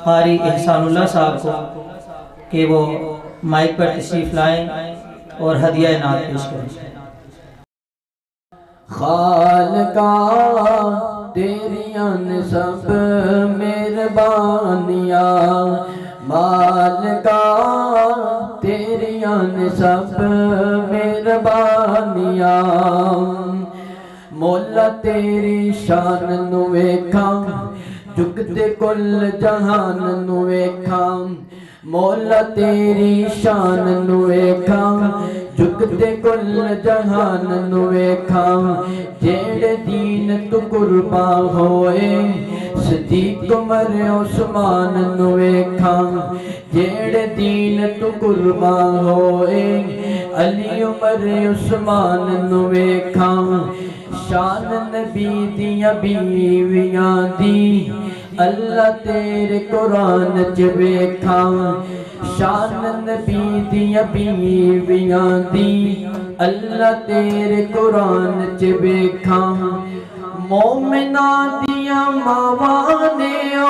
कारी एहसानुल्लाह साहब को कि वो माइक पर तशरीफ़ लाएं और हदिया नात पेश करें। खालका तेरियां ने सब मेहरबानियां, मालका तेरियां ने सब मेहरबानियां, मौला तेरी शान नू वेखां झुकते कुल जहान नू वेखां, मौला तेरी शान नू वेखां झुकते कुल जहान नू वेखां, जेड़े दीन तू कुर्बा होए सदीक उमर उस्मान नू वेखां, जेड़े दीन तू कुर्बा होए अली उमर उस्मान नू वेखां, शान नबी दियां बीवियां दी अल्लाह तेरे कुरान च वेखां, शान नबी दियां बीवियां दी अल्लाह तेरे कुरान च वेखां, मोमिना दियां मावां ने ओ,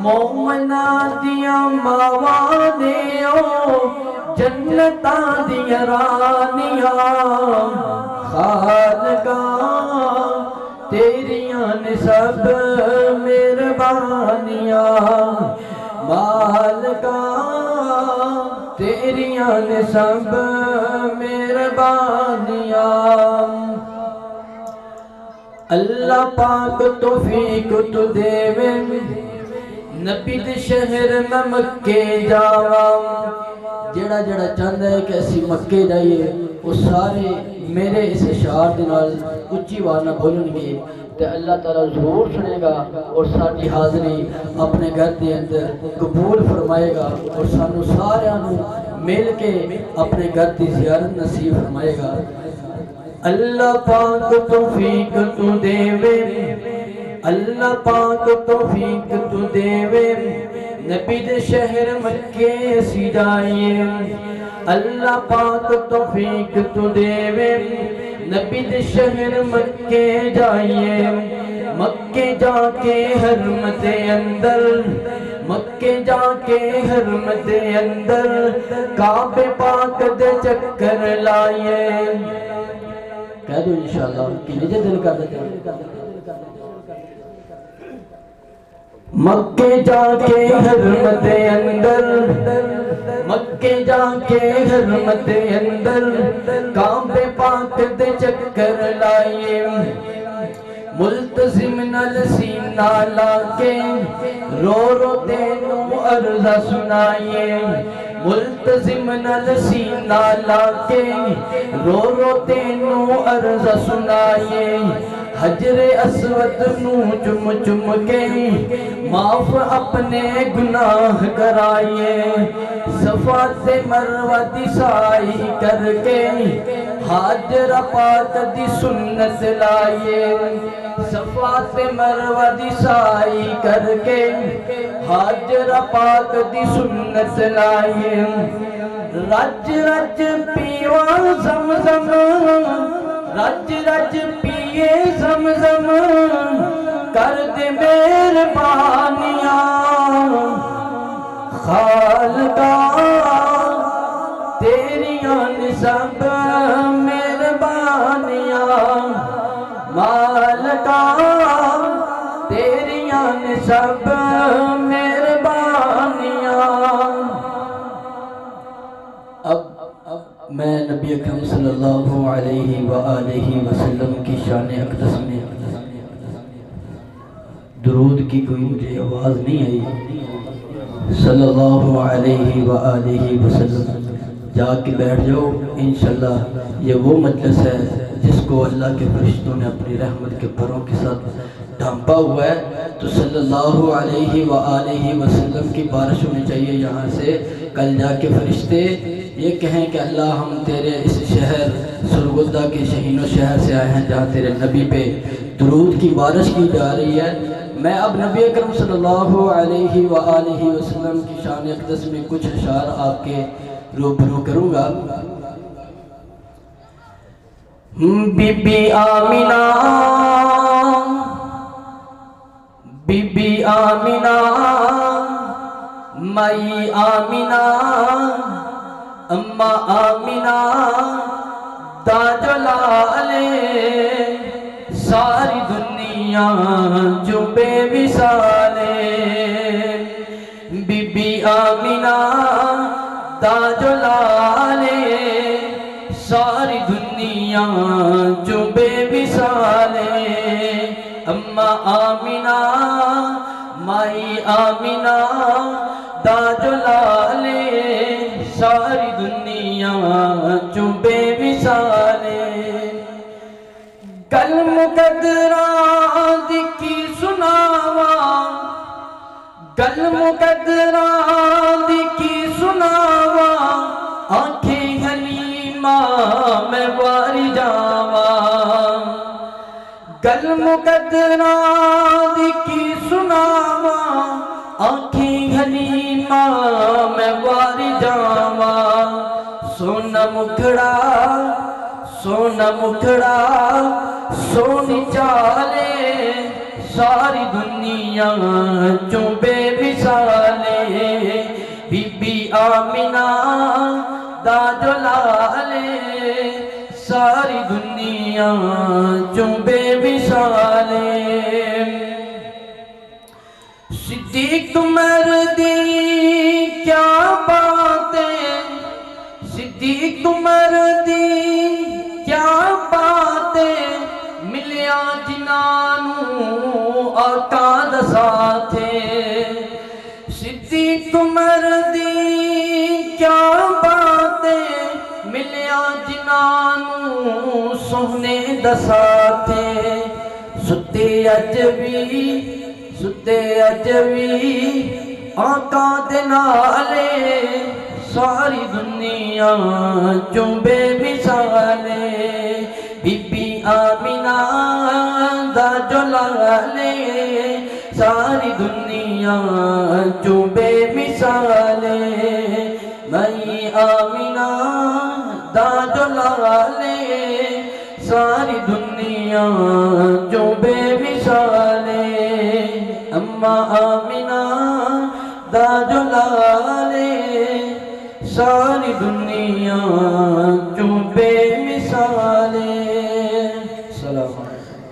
मोमिना दियां मावां ने ओ जन्नतां दियां रानियां, खालका तेरियां ने सब मेहरबानियां, मालका तेरियां ने सब मेहरबानियां, अल्लाह पाक तौफीक तू देवे नबी दे शहर में मक्के जावा, जेड़ा जेड़ा चाहता है कि असी मक्के जाइए वो सारे मेरे इस इशार के नाल उच्ची आवाज़ नाल बोलणगे ते अल्लाह ताला ज़रूर सुनेगा और साडी हाज़री अपने घर के अंदर कबूल फरमाएगा और सानू सारियां नू मिल के अपने घर की ज़ियारत नसीब फरमाएगा। अल्लाह पाक तौफीक तू देवे, अल्लाह पाक तौफीक तू देवे नबी दे शहर मक्के असी जाइए, अल्लाह पाक तौफीक तू देवे नबी दे शहर मक्के जाइए, मक्के जाके हरम दे अंदर, मक्के जाके हरम दे अंदर काबे पाक दे चक्कर लाइए, कह दो इंशाअल्लाह कि निजे दिल कर दे, मक्के जाके हरम दे अंदर, मक्के जाके हरम दे अंदर काबे पाक दे चक्कर लाए, मुल्तजिम नल सीना लाके रो रो तेनू अर्ज़ा सुनाइए, मुल्तजिम नल सीना लाके रो रो तेनू अर्ज़ा सुनाइए, हजरे अस्वद नू चुम चुम के माफ अपने गुनाह कराइए, सफा ते मरवा दी साई करके हाजरा पाक दी सुन्नत लाइए, सफा ते मरवा दी साई करके हाजरा पाक दी सुन्नत लाइए, रज रज पीवा ज़मज़म, रज रज पिए ज़मज़म कर दे मेहरबानियां, खालका तेरियां ने सब मेहरबानियां, मालका तेरियां ने सब मेहरबानियां। अब मैं नबी अकरम सल्लल्लाहु अलैहि वसल्लम की शान अक़दस में दुरूद की कोई मुझे आवाज़ नहीं आई, सल्लल्लाहु अलैहि वसल्लम जाके बैठ जाओ। इंशाल्लाह ये वो मजलिस है जिसको अल्लाह के फरिश्तों ने अपनी रहमत के परों के साथ ढांपा हुआ है, तो सल्लल्लाहु अलैहि वसल्लम की बारिश होनी चाहिए यहाँ से। कल जाके फरिश्ते ये कहें कि अल्लाह हम तेरे इस शहर सुरगुदा के शहीनों शहर से आए हैं जहाँ तेरे नबी पे दुरूद की बारिश की जा रही है। मैं अब नबी अकरम सल्लल्लाहु अलैहि वसल्लम की शान अक़दस में कुछ अशार आपके रूबरू करूँगा। बीबी आमिना, बीबी आमिना माई आमिना अम्मा आमिना दा जलाले सारी दुनिया जो बेमिसाले बीबी आमिना दा जलाले सारी दुनिया जो बेमिसाले अम्मा आमिना माई आमिना दा जलाले सारी दुनिया जो बेमिसाले कल मुकद्दरा दी की सुनावा गल मुकद्दरा दी की सुनावा आंखें हलीमा मैं वारी जावा गल मुकद्दरा दी की सुनावा आंखें हलीमा मैं वारी जावा सोना मुखड़ा सोनी चाले सारी दुनिया जो बेमिसाले बीबी आमिना दा जलाले सारी दुनिया जो बेमिसाले सिद्दीक उमर दी क्या बातें सिद्दीक उमर दी क्या बातें मिलिया जिन्हां आका दा साथे सिद्दीक उमर दी क्या बातें मिलिया जिन्हां सोहने दा साथे सुते अज भी आका दे नाले सारी दुनिया जो बेमिसाले बीबी आमिना दा जलाले सारी दुनिया जो बेमिसाले माई आमिना दा जलाले सारी दुनिया जो बेमिसाले अम्मा आमिना दा जलाले सारी दुनिया जो